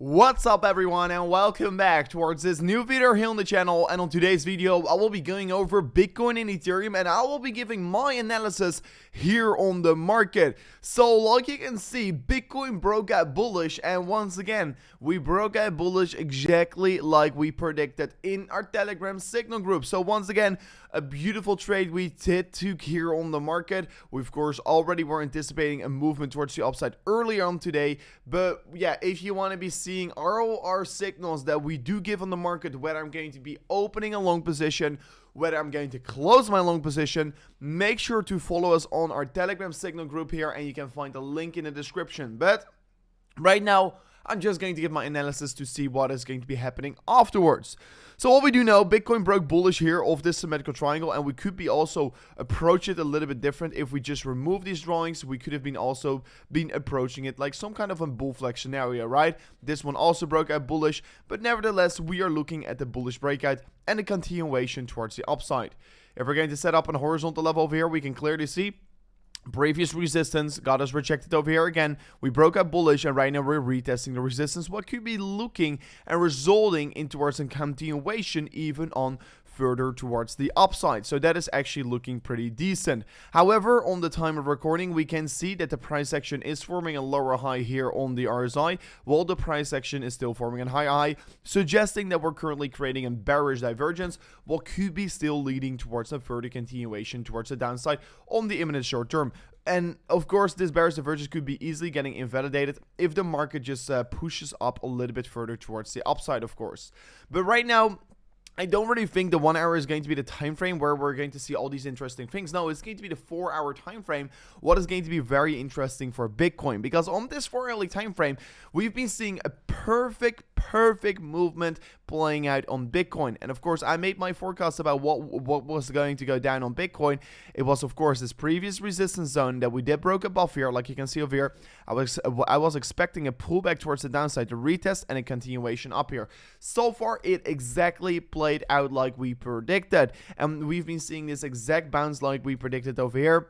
What's up everyone, and welcome back towards this new video here on the channel. And on today's video I will be going over Bitcoin and Ethereum, and I will be giving my analysis here on the market. So like you can see, Bitcoin broke out bullish, and once again we broke out bullish exactly like we predicted in our Telegram signal group. So once again, a beautiful trade we took here on the market. We of course already were anticipating a movement towards the upside earlier on today, but yeah, if you want to be seeing all our signals that we do give on the market, whether I'm going to be opening a long position, whether I'm going to close my long position, make sure to follow us on our Telegram signal group here, and you can find the link in the description. But right now I'm just going to give my analysis to see what is going to be happening afterwards. So what we do know, Bitcoin broke bullish here off this symmetrical triangle, and we could be also approach it a little bit different. If we just remove these drawings, we could have been also been approaching it like some kind of a bull flag scenario, right? This one also broke out bullish, but nevertheless we are looking at the bullish breakout and a continuation towards the upside. If we're going to set up on a horizontal level over here, we can clearly see previous resistance got us rejected over here again. We broke up bullish, and right now we're retesting the resistance, what could be looking and resulting in towards a continuation even on further towards the upside. So that is actually looking pretty decent. However, on the time of recording, we can see that the price action is forming a lower high here on the RSI, while the price action is still forming a higher high, suggesting that we're currently creating a bearish divergence, what could be still leading towards a further continuation towards the downside on the imminent short term. And of course, this bearish divergence could be easily getting invalidated if the market just pushes up a little bit further towards the upside, of course. But right now, I don't really think the 1 hour is going to be the time frame where we're going to see all these interesting things. No, it's going to be the 4 hour time frame, what is going to be very interesting for Bitcoin, because on this 4 hourly time frame we've been seeing a perfect movement playing out on Bitcoin. And of course, I made my forecast about what was going to go down on Bitcoin. It was of course this previous resistance zone that we did broke above here, like you can see over here. I was expecting a pullback towards the downside, to retest, and a continuation up here. So far it exactly played out like we predicted, and we've been seeing this exact bounce like we predicted over here.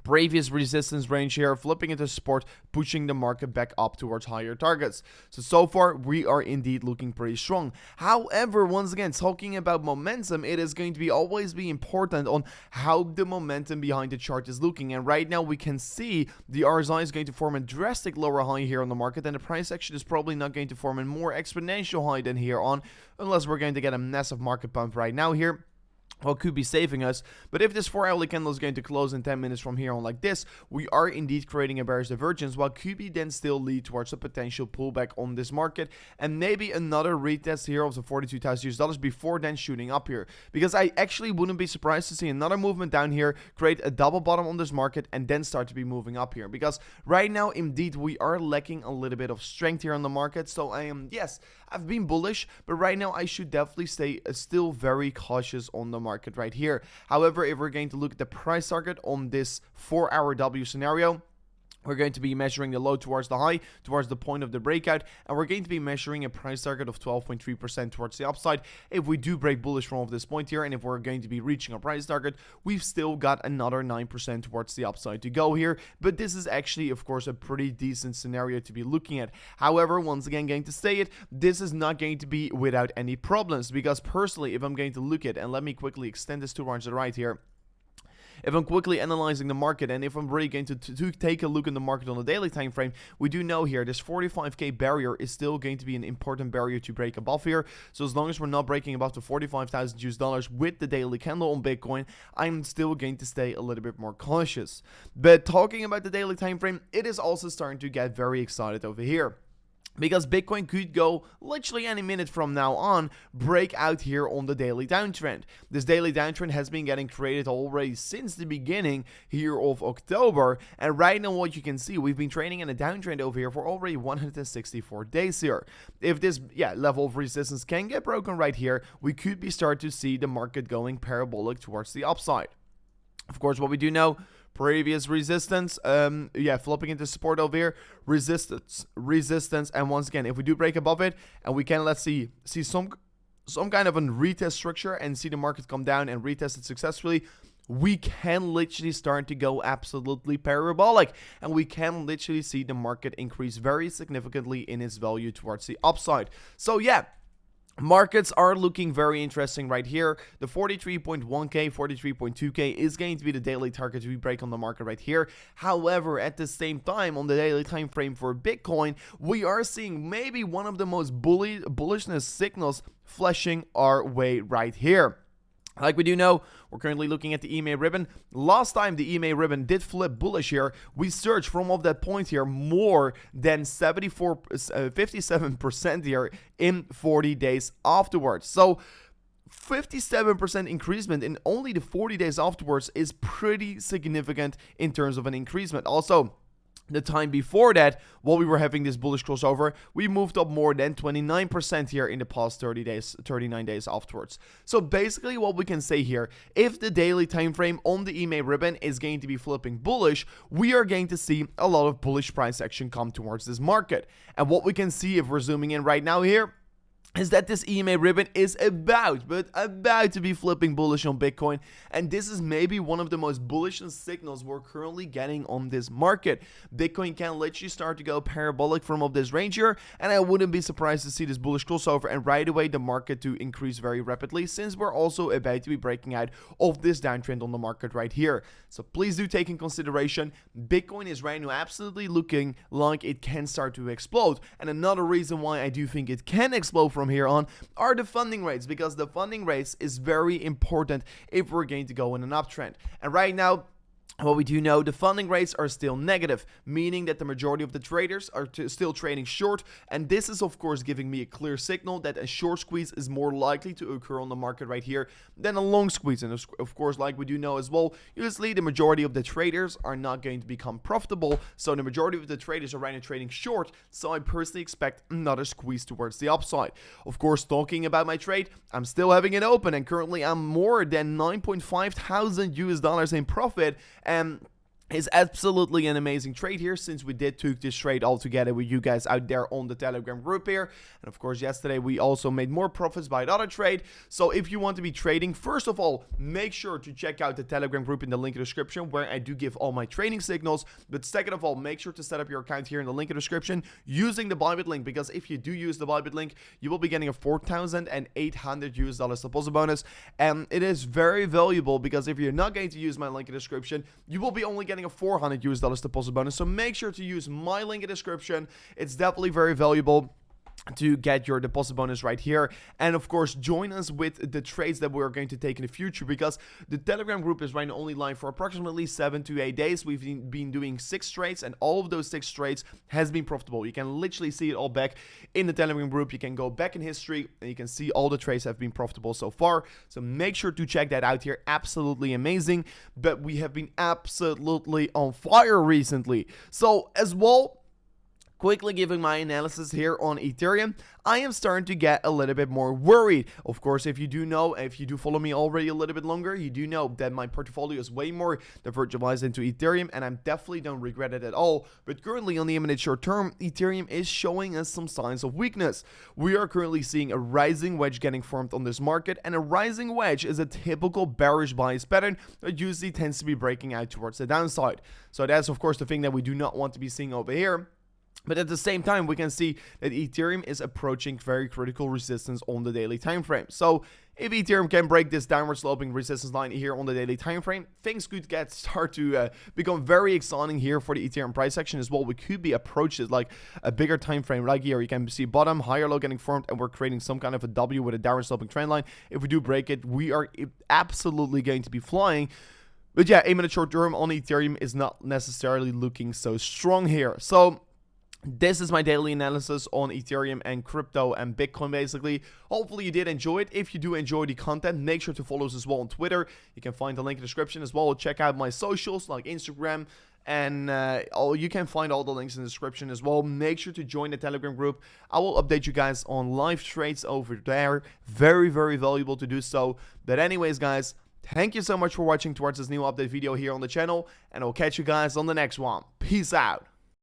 Previous resistance range here, flipping into support, pushing the market back up towards higher targets. So far we are indeed looking pretty strong. However, once again, talking about momentum, it is going to be always be important on how the momentum behind the chart is looking. And right now we can see the RSI is going to form a drastic lower high here on the market, and the price action is probably not going to form a more exponential high than here on, unless we're going to get a massive market pump right now here, what could be saving us. But if this 4 hourly candle is going to close in 10 minutes from here on like this, we are indeed creating a bearish divergence, while could be then still lead towards a potential pullback on this market, and maybe another retest here of the $42,000 before then shooting up here. Because I actually wouldn't be surprised to see another movement down here, create a double bottom on this market, and then start to be moving up here. Because right now indeed we are lacking a little bit of strength here on the market. So yes, I've been bullish, but right now I should definitely stay still very cautious on the market right here. However, if we're going to look at the price target on this 4 hour W scenario, we're going to be measuring the low towards the high, towards the point of the breakout, and we're going to be measuring a price target of 12.3% towards the upside. If we do break bullish from this point here, and if we're going to be reaching a price target, we've still got another 9% towards the upside to go here. But this is actually, of course, a pretty decent scenario to be looking at. However, once again, going to say it, this is not going to be without any problems, because personally, if I'm going to look at, and let me quickly extend this towards the right here, if I'm quickly analyzing the market, and if I'm really going to take a look in the market on the daily time frame, we do know here this 45k barrier is still going to be an important barrier to break above here. So as long as we're not breaking above the $45,000 with the daily candle on Bitcoin, I'm still going to stay a little bit more cautious. But talking about the daily time frame, it is also starting to get very excited over here, because Bitcoin could go literally any minute from now on, break out here on the daily downtrend. This daily downtrend has been getting created already since the beginning here of October, and right now what you can see, we've been trading in a downtrend over here for already 164 days here. If this level of resistance can get broken right here, we could be start to see the market going parabolic towards the upside. Of course, what we do know, previous resistance, flipping into support over here, resistance, and once again, if we do break above it, and we can, let's see some kind of a retest structure, and see the market come down and retest it successfully, we can literally start to go absolutely parabolic, and we can literally see the market increase very significantly in its value towards the upside. So yeah, markets are looking very interesting right here. The 43.1k, 43.2k is going to be the daily target we break on the market right here. However, at the same time, on the daily time frame for Bitcoin, we are seeing maybe one of the most bullishness signals flashing our way right here. Like we do know, we're currently looking at the EMA ribbon. Last time the EMA ribbon did flip bullish here, we surged from off that point here more than 57% here in 40 days afterwards. So 57% increasement in only the 40 days afterwards is pretty significant in terms of an increasement. Also, the time before that, while we were having this bullish crossover, we moved up more than 29% here in the past 39 days afterwards. So basically what we can say here, if the daily time frame on the EMA ribbon is going to be flipping bullish, we are going to see a lot of bullish price action come towards this market. And what we can see if we're zooming in right now here is that this EMA ribbon is about to be flipping bullish on Bitcoin, and this is maybe one of the most bullish signals we're currently getting on this market. Bitcoin can literally start to go parabolic from of this range here, and I wouldn't be surprised to see this bullish crossover and right away the market to increase very rapidly, since we're also about to be breaking out of this downtrend on the market right here. So please do take in consideration, Bitcoin is right now absolutely looking like it can start to explode, and another reason why I do think it can explode from here on are the funding rates, because the funding rates is very important if we're going to go in an uptrend. And right now, what we do know, the funding rates are still negative, meaning that the majority of the traders are still trading short, and this is of course giving me a clear signal that a short squeeze is more likely to occur on the market right here than a long squeeze. And of course, like we do know as well, usually the majority of the traders are not going to become profitable, so the majority of the traders are right now trading short, so I personally expect another squeeze towards the upside. Of course, talking about my trade, I'm still having it open, and currently I'm more than 9.5 thousand US dollars in profit, and is absolutely an amazing trade here, since we did took this trade all together with you guys out there on the Telegram group here. And of course, yesterday we also made more profits by another trade. So if you want to be trading, first of all, make sure to check out the Telegram group in the link in the description, where I do give all my trading signals. But second of all, make sure to set up your account here in the link in the description using the Bybit link, because if you do use the Bybit link, you will be getting a 4,800 US dollars deposit bonus. And it is very valuable, because if you're not going to use my link in the description, you will be only getting a 400 US dollars deposit bonus. So make sure to use my link in the description. It's definitely very valuable to get your deposit bonus right here. And of course, join us with the trades that we're going to take in the future, because the Telegram group is right now only live for approximately 7 to 8 days. We've been doing 6 trades, and all of those 6 trades has been profitable. You can literally see it all back in the Telegram group. You can go back in history and you can see all the trades have been profitable so far. So make sure to check that out here. Absolutely amazing. But we have been absolutely on fire recently. So as well, quickly giving my analysis here on Ethereum, I am starting to get a little bit more worried. Of course, if you do know, if you do follow me already a little bit longer, you do know that my portfolio is way more diversified into Ethereum, and I definitely don't regret it at all. But currently on the imminent short term, Ethereum is showing us some signs of weakness. We are currently seeing a rising wedge getting formed on this market, and a rising wedge is a typical bearish bias pattern that usually tends to be breaking out towards the downside. So that's of course the thing that we do not want to be seeing over here. But at the same time, we can see that Ethereum is approaching very critical resistance on the daily time frame. So if Ethereum can break this downward sloping resistance line here on the daily time frame, things could start to become very exciting here for the Ethereum price action as well. We could be approached like a bigger time frame. Like here, you can see bottom, higher low getting formed, and we're creating some kind of a W with a downward sloping trend line. If we do break it, we are absolutely going to be flying. But yeah, aim in the short term on Ethereum is not necessarily looking so strong here. So this is my daily analysis on Ethereum and crypto and Bitcoin basically. Hopefully you did enjoy it. If you do enjoy the content, make sure to follow us as well on Twitter. You can find the link in the description as well. Check out my socials like Instagram, and you can find all the links in the description as well. Make sure to join the Telegram group. I will update you guys on live trades over there. Very, very valuable to do so. But anyways, guys, thank you so much for watching towards this new update video here on the channel, and I'll catch you guys on the next one. Peace out.